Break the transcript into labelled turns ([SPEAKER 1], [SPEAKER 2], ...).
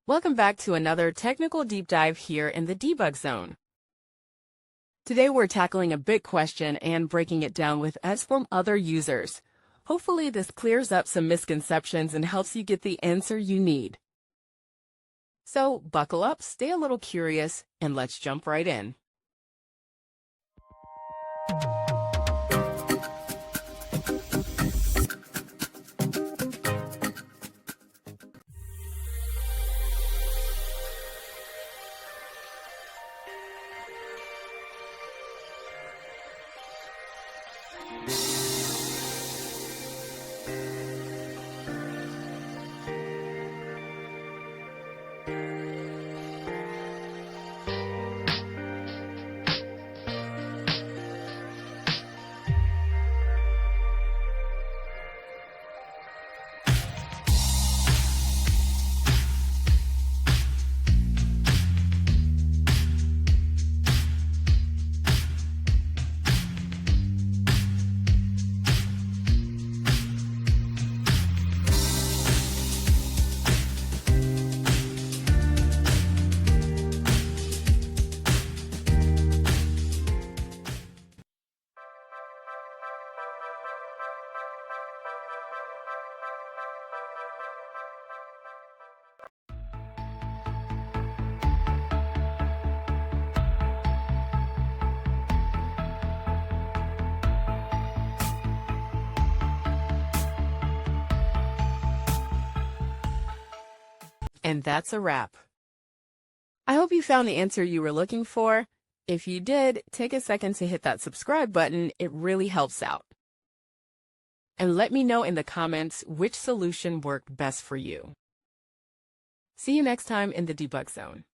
[SPEAKER 1] Welcome back to another technical deep dive here in the debug zone. Today we're tackling a big question and breaking it down with us from other users. Hopefully this clears up some misconceptions and helps you get the answer you need. So buckle up, stay a little curious, and let's jump right in. And that's a wrap. I hope you found the answer you were looking for. If you did, take a second to hit that subscribe button. It really helps out. And let me know in the comments which solution worked best for you. See you next time in the debug zone.